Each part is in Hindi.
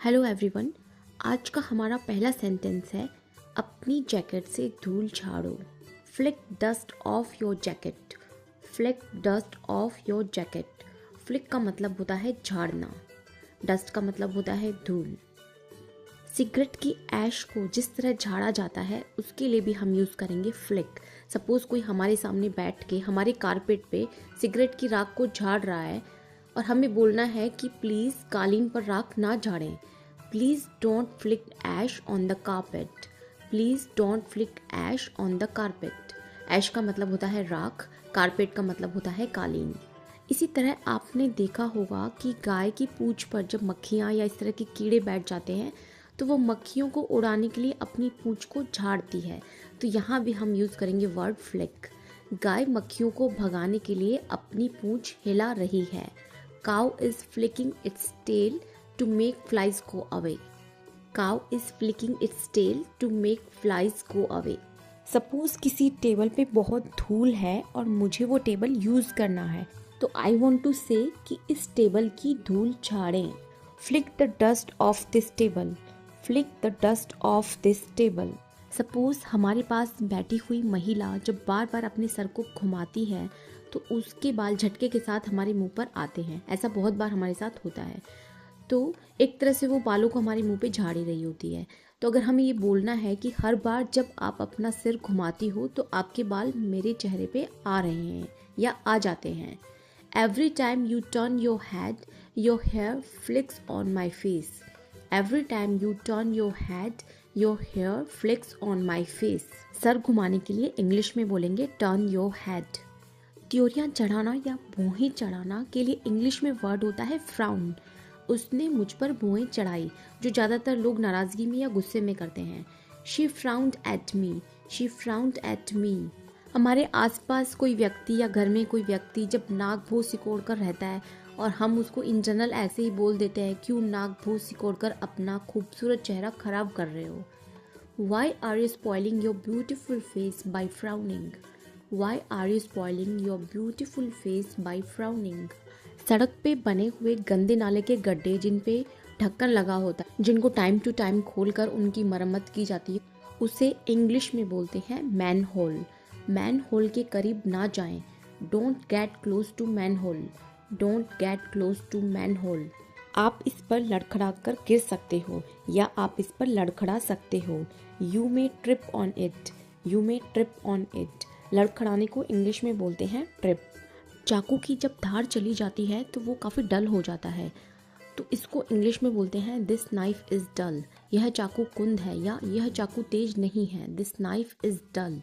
Hello everyone. आज का हमारा पहला सेंटेंस है अपनी जैकेट से धूल झाड़ो। Flick dust off your jacket. Flick dust off your jacket. Flick का मतलब होता है झाड़ना, डस्ट का मतलब होता है धूल। सिगरेट की ऐश को जिस तरह झाड़ा जाता है उसके लिए भी हम यूज़ करेंगे फ्लिक। सपोज़ कोई हमारे सामने बैठ के हमारे कारपेट पे सिगरेट की राख को झाड़ रहा है और हमें बोलना है कि प्लीज़ कालीन पर राख ना झाड़ें। Please don't flick ash on the carpet. Please don't flick ash on the carpet. Ash का मतलब होता है राख, कारपेट का मतलब होता है कालीन। इसी तरह आपने देखा होगा कि गाय की पूंछ पर जब मक्खियाँ या इस तरह के कीड़े बैठ जाते हैं तो वो मक्खियों को उड़ाने के लिए अपनी पूंछ को झाड़ती है। तो यहाँ भी हम यूज़ करेंगे वर्ड फ्लिक। गाय मक्खियों को भगाने के लिए अपनी पूंछ हिला रही है। Cow is flicking its tail to make flies go away. Cow is flicking its tail to make flies go away. Suppose किसी टेबल पे बहुत धूल है और मुझे वो टेबल यूज़ करना है, तो आई वॉन्ट टू से कि इस टेबल की धूल झाड़ें। Flick the dust off this table. Flick the dust off this table. Suppose हमारे पास बैठी हुई महिला जब बार बार अपने सर को घुमाती है तो उसके बाल झटके के साथ हमारे मुंह पर आते हैं। ऐसा बहुत बार हमारे साथ होता है। तो एक तरह से वो बालों को हमारे मुंह पे झाड़ी रही होती है। तो अगर हमें ये बोलना है कि हर बार जब आप अपना सिर घुमाती हो तो आपके बाल मेरे चेहरे पे आ रहे हैं या आ जाते हैं। Every time you turn your head your hair flicks on my face. Every time you turn your head your hair flicks on my face. सर घुमाने के लिए इंग्लिश में बोलेंगे टर्न योर हेड। त्योरियाँ चढ़ाना या भौहें चढ़ाना के लिए इंग्लिश में वर्ड होता है फ्राउन। उसने मुझ पर भौहें चढ़ाई, जो ज़्यादातर लोग नाराज़गी में या गुस्से में करते हैं। She frowned at me. She frowned at me. हमारे आसपास कोई व्यक्ति या घर में कोई व्यक्ति जब नाक भौं सिकोड़ कर रहता है और हम उसको इन जनरल ऐसे ही बोल देते हैं, क्यों नाक भौं सिकोड़ कर अपना खूबसूरत चेहरा खराब कर रहे हो। Why are you spoiling your beautiful face by frowning? Why are you spoiling your beautiful face by frowning? सड़क पे बने हुए गंदे नाले के गड्ढे जिन पे ढक्कन लगा होता है, जिनको टाइम टू टाइम खोलकर उनकी मरम्मत की जाती है, उसे इंग्लिश में बोलते हैं मैन होल। मैन होल के करीब ना जाएं। Don't get close to manhole. Don't get close to manhole. आप इस पर लड़खड़ा कर गिर सकते हो या आप इस पर लड़खड़ा सकते हो। You may trip on it. You may trip on it. लड़खड़ाने को इंग्लिश में बोलते हैं ट्रिप। चाकू की जब धार चली जाती है तो वो काफ़ी डल हो जाता है, तो इसको इंग्लिश में बोलते हैं दिस नाइफ इज़ डल। यह चाकू कुंद है या यह चाकू तेज नहीं है। दिस नाइफ इज़ डल।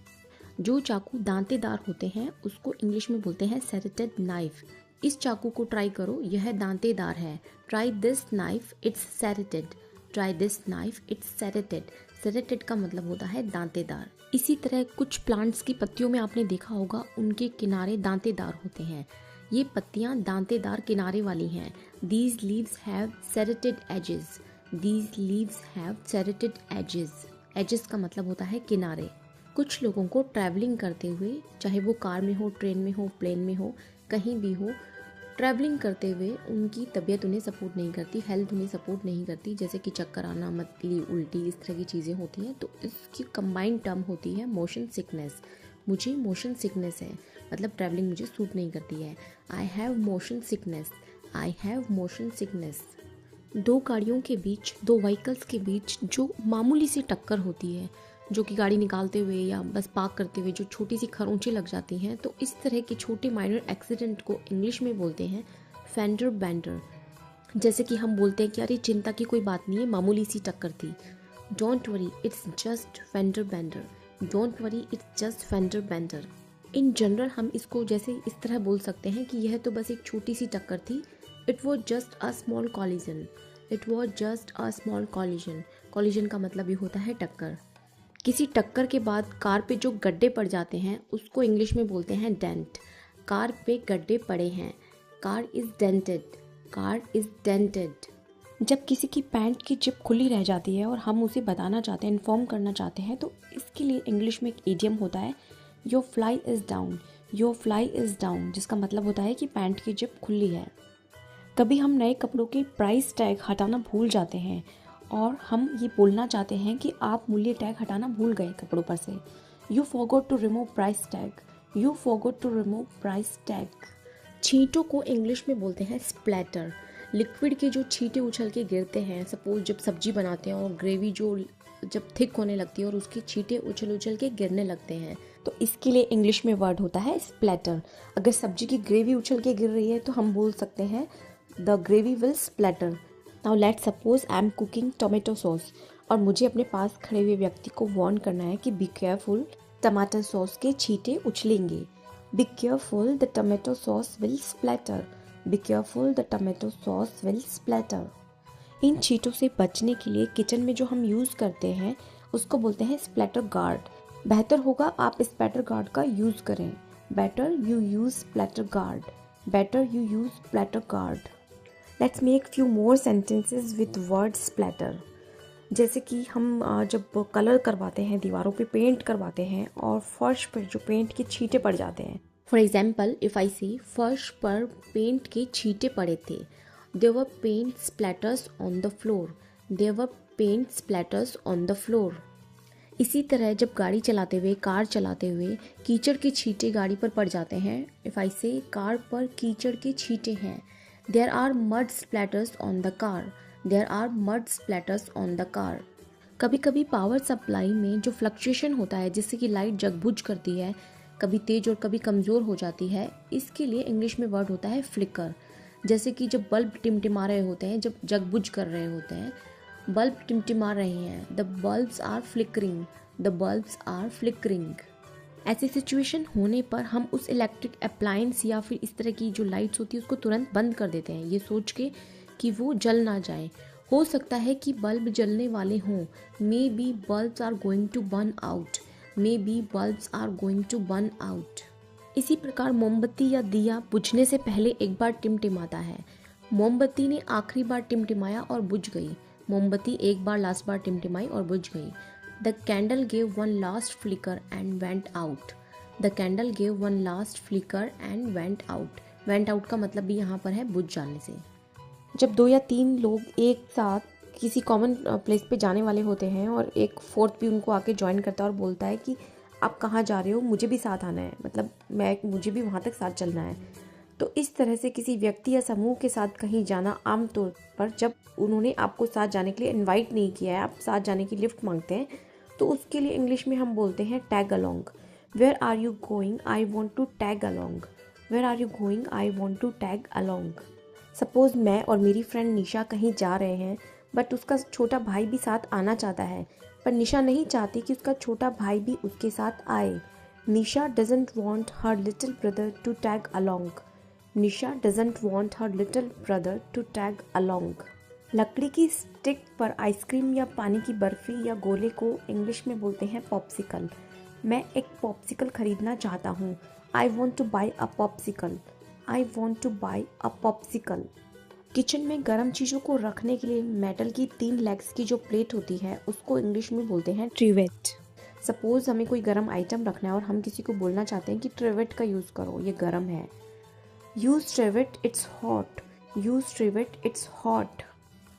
जो चाकू दांतेदार होते हैं उसको इंग्लिश में बोलते हैं सेरेटेड नाइफ। इस चाकू को ट्राई करो, यह दांतेदार है। Try this knife, it's serrated. Try this knife, it's serrated. Serrated का मतलब होता है दांतेदार। इसी तरह कुछ प्लांट्स की पत्तियों में आपने देखा होगा उनके किनारे दांतेदार होते हैं। ये पत्तियां दांतेदार किनारे वाली हैं। These leaves have serrated edges. These leaves have serrated edges. Edges का मतलब होता है किनारे। कुछ लोगों को ट्रैवलिंग करते हुए, चाहे वो कार में हो, ट्रेन में हो, प्लेन में हो, कहीं भी हो, ट्रैवलिंग करते हुए उनकी तबीयत उन्हें सपोर्ट नहीं करती, हेल्थ उन्हें सपोर्ट नहीं करती, जैसे कि चक्कर आना, मतली, उल्टी, इस तरह की चीज़ें होती हैं, तो इसकी कंबाइंड टर्म होती है मोशन सिकनेस। मुझे मोशन सिकनेस है, मतलब ट्रैवलिंग मुझे सूट नहीं करती है। I have motion sickness. I have motion sickness. दो गाड़ियों के बीच, दो व्हीकल्स के बीच जो मामूली सी टक्कर होती है, जो कि गाड़ी निकालते हुए या बस पार्क करते हुए जो छोटी सी खरोंचें लग जाती हैं, तो इस तरह के छोटे माइनर एक्सीडेंट को इंग्लिश में बोलते हैं फेंडर बेंडर। जैसे कि हम बोलते हैं कि अरे चिंता की कोई बात नहीं है, मामूली सी टक्कर थी। Don't worry, it's just fender bender. Don't worry, it's just fender bender. In general हम इसको जैसे इस तरह बोल सकते हैं कि यह तो बस एक छोटी सी टक्कर थी। It was just a small collision. It was just a small collision. Collision का मतलब ये होता है टक्कर। किसी टक्कर के बाद कार पे जो गड्ढे पड़ जाते हैं उसको इंग्लिश में बोलते हैं डेंट। कार पे गड्ढे पड़े हैं। Car is dented. Car is dented. जब किसी की पैंट की जिप खुली रह जाती है और हम उसे बताना चाहते हैं, इन्फॉर्म करना चाहते हैं, तो इसके लिए इंग्लिश में एक इडियम होता है your fly is down. Your fly is down, जिसका मतलब होता है कि पैंट की जिप खुली है। कभी हम नए कपड़ों के प्राइस टैग हटाना भूल जाते हैं और हम ये बोलना चाहते हैं कि आप मूल्य टैग हटाना भूल गए कपड़ों पर से। You forgot to remove price tag, you forgot to remove price tag. छींटों को इंग्लिश में बोलते हैं स्प्लैटर। लिक्विड के जो छींटे उछल के गिरते हैं, सपोज जब सब्जी बनाते हैं और ग्रेवी जो जब थिक होने लगती है और उसके छींटे उछल उछल के गिरने लगते हैं, तो इसके लिए इंग्लिश में वर्ड होता है स्प्लैटर। अगर सब्जी की ग्रेवी उछल के गिर रही है तो हम बोल सकते हैं the gravy will splatter. Now let's suppose I am cooking tomato sauce और मुझे अपने पास खड़े हुए व्यक्ति को वार्न करना है कि बी केयरफुल, टमाटर सॉस के छींटे उछलेंगे। Be careful, the tomato sauce will splatter. Be careful, the tomato sauce will splatter. इन छींटों से बचने के लिए किचन में जो हम यूज़ करते हैं उसको बोलते हैं स्प्लैटर गार्ड। बेहतर होगा आप स्प्लैटर गार्ड का यूज़ करें। Better you use splatter guard, better you use splatter guard. Let's make few more sentences with word splatter. जैसे कि हम जब कलर करवाते हैं, दीवारों पे पेंट करवाते हैं और फर्श पर जो पेंट के छींटे पड़ जाते हैं। फॉर एग्जाम्पल, इफ़ आई से फर्श पर पेंट के छींटे पड़े थे, there were paint splatters on the floor, there were paint splatters on the floor। इसी तरह जब गाड़ी चलाते हुए, कार चलाते हुए कीचड़ के छींटे गाड़ी पर पड़ जाते हैं। इफ़ आई से कार पर कीचड़ के छींटे हैं, there are mud splatters on the car, there are mud splatters on the car। कभी कभी पावर सप्लाई में जो फ्लक्चुएशन होता है जिससे कि लाइट जगबुझ करती है, कभी तेज और कभी कमज़ोर हो जाती है, इसके लिए इंग्लिश में वर्ड होता है फ्लिकर। जैसे कि जब बल्ब टिमटिमा रहे होते हैं, जब जगबुझ कर रहे होते हैं, बल्ब टिमटिमा रहे हैं, the bulbs are flickering, the bulbs are flickering. ऐसी सिचुएशन होने पर हम उस इलेक्ट्रिक अप्लायंस या फिर इस तरह की जो लाइट्स होती है उसको तुरंत बंद कर देते हैं, ये सोच के कि वो जल ना जाए। हो सकता है कि बल्ब जलने वाले हों, maybe bulbs are going to burn out, maybe bulbs are going to burn out. इसी प्रकार मोमबत्ती या दिया बुझने से पहले एक बार टिमटिमाता है। मोमबत्ती ने आखिरी बार टिमटिमाया और बुझ गई। मोमबत्ती एक बार लास्ट बार टिमटिमाई और बुझ गई। The candle gave one last flicker and went out, the candle gave one last flicker and went out. Went out का मतलब भी यहाँ पर है बुझ जाने से। जब 2 या 3 लोग एक साथ किसी कॉमन प्लेस पे जाने वाले होते हैं और एक फोर्थ भी उनको आके ज्वाइन करता है और बोलता है कि आप कहाँ जा रहे हो, मुझे भी साथ आना है, मतलब मुझे भी वहाँ तक साथ चलना है। तो इस तरह से किसी व्यक्ति या समूह के साथ कहीं जाना, आमतौर पर जब उन्होंने आपको साथ जाने के लिए इनवाइट नहीं किया है, आप साथ जाने की लिफ्ट मांगते हैं, तो उसके लिए इंग्लिश में हम बोलते हैं tag along. Where are you going, I want to tag along. Where are you going, I want to tag along. Suppose मैं और मेरी फ्रेंड निशा कहीं जा रहे हैं, बट उसका छोटा भाई भी साथ आना चाहता है, पर निशा नहीं चाहती कि उसका छोटा भाई भी उसके साथ आए। Nisha doesn't want her little brother to tag along. Nisha doesn't want her little brother to tag along. लकड़ी की स्टिक पर आइसक्रीम या पानी की बर्फी या गोले को इंग्लिश में बोलते हैं पॉप्सिकल। मैं एक पॉप्सिकल खरीदना चाहता हूँ। आई want two by a popsicle, I want two by a popsicle. Kitchen में गर्म चीज़ों को रखने के लिए मेटल की 3 लेग्स की जो प्लेट होती है उसको इंग्लिश में बोलते हैं ट्रिवेट। सपोज हमें कोई गर्म आइटम रखना है और हम किसी को बोलना चाहते हैं कि ट्रिवेट का यूज़ करो, ये गर्म है। Use trivet, it's hot. Use trivet, it's hot.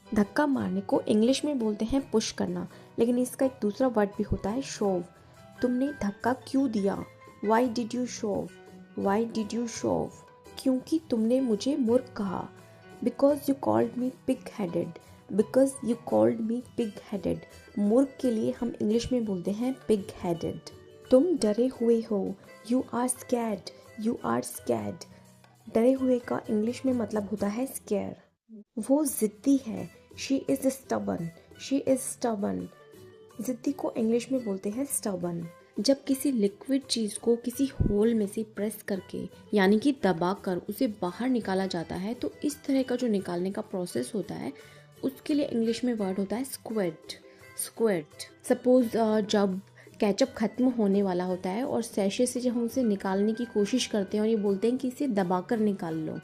धक्का मारने को इंग्लिश में बोलते हैं पुश करना, लेकिन इसका एक दूसरा वर्ड भी होता है शोव। तुमने धक्का क्यों दिया? Why did you shove? Why did you shove? क्योंकि तुमने मुझे मूर्ख कहा। Because you called me pig-headed, because you called me pig-headed। मूर्ख के लिए हम इंग्लिश में बोलते हैं pig-headed। तुम डरे हुए हो, you are scared, you are scared। डरे हुए का इंग्लिश में मतलब होता है scare। वो जिद्दी है, she is stubborn, she is stubborn। जिद्दी को इंग्लिश में बोलते हैं stubborn। जब किसी लिक्विड चीज़ को किसी होल में से प्रेस करके यानी कि दबाकर उसे बाहर निकाला जाता है, तो इस तरह का जो निकालने का प्रोसेस होता है उसके लिए इंग्लिश में वर्ड होता है स्क्वेट। स्क्वेट। सपोज जब केचप ख़त्म होने वाला होता है और सैशे से जब हम उसे निकालने की कोशिश करते हैं और ये बोलते हैं कि इसे दबाकर निकाल लो।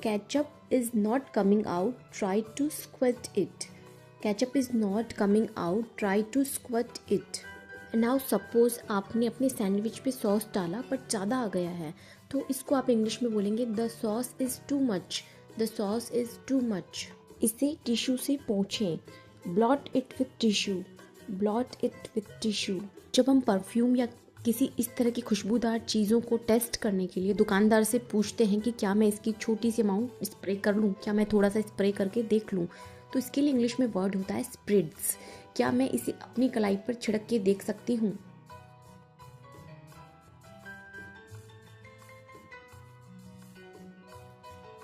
Ketchup is not coming out, try to squirt it. Ketchup is not coming out, try to squirt it. Now suppose आपने अपने सैंडविच पे सॉस डाला बट ज़्यादा आ गया है, तो इसको आप इंग्लिश में बोलेंगे the sauce is too much, the sauce is too much. इसे टिश्यू से पोंछें, blot it with tissue, blot it with tissue. जब हम परफ्यूम या किसी इस तरह की खुशबूदार चीज़ों को टेस्ट करने के लिए दुकानदार से पूछते हैं कि क्या मैं इसकी छोटी सी अमाउंट स्प्रे कर लूँ, क्या मैं थोड़ा सा स्प्रे करके देख लूँ, तो इसके लिए इंग्लिश में वर्ड होता है स्प्रिड्स। क्या मैं इसे अपनी कलाई पर छिड़क के देख सकती हूँ?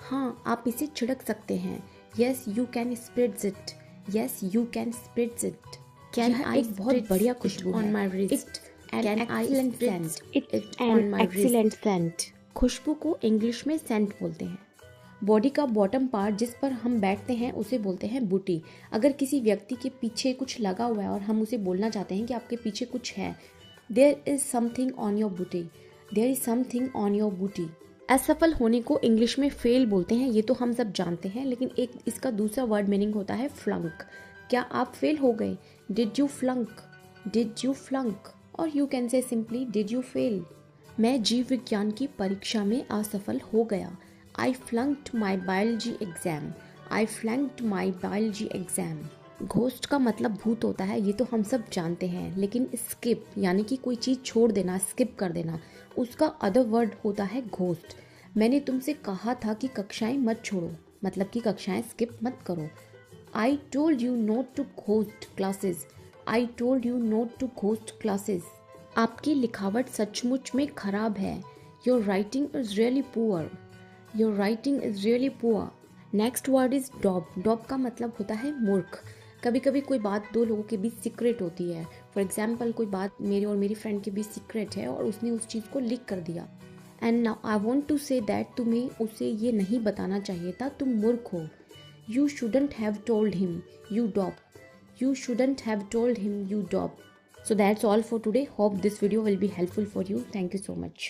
हाँ, आप इसे छिड़क सकते हैं। Yes you can spreads it, yes you can spreads it. Can I एक बहुत बढ़िया खुशबू on my wrist, can I spreads it on my excellent scent. खुशबू को इंग्लिश में सेंट बोलते हैं। बॉडी का बॉटम पार्ट जिस पर हम बैठते हैं उसे बोलते हैं बूटी। अगर किसी व्यक्ति के पीछे कुछ लगा हुआ है और हम उसे बोलना चाहते हैं कि आपके पीछे कुछ है, there is something on your booty, there is something on your booty. असफल होने को इंग्लिश में फेल बोलते हैं, ये तो हम सब जानते हैं, लेकिन एक इसका दूसरा वर्ड मीनिंग होता है फ्लंक। क्या आप फेल हो गए? Did you flunk, did you flunk. और you can say simply did you fail. मैं जीव विज्ञान की परीक्षा में असफल हो गया। I flunked my biology exam, I flunked my biology exam. Ghost का मतलब भूत होता है, ये तो हम सब जानते हैं, लेकिन स्किप यानी कि कोई चीज़ छोड़ देना, स्किप कर देना, उसका अदर वर्ड होता है घोस्ट। मैंने तुमसे कहा था कि कक्षाएं मत छोड़ो, मतलब कि कक्षाएं स्किप मत करो। I told you not to ghost classes, I told you not to ghost classes. आपकी लिखावट सचमुच में खराब है। Your writing is really poor, your writing is really poor. Next word is dope. Dope का मतलब होता है मूर्ख। कभी कभी कोई बात दो लोगों के बीच सीक्रेट होती है। फॉर एग्जाम्पल, कोई बात मेरे और मेरी फ्रेंड के बीच सीक्रेट है और उसने उस चीज़ को लीक कर दिया, and now I want to say that तुम्हें उसे ये नहीं बताना चाहिए था, तुम मूर्ख हो। You shouldn't have told him, you dope, you shouldn't have told him, you dope. So that's all for today. Hope this video will be helpful for you. Thank you so much.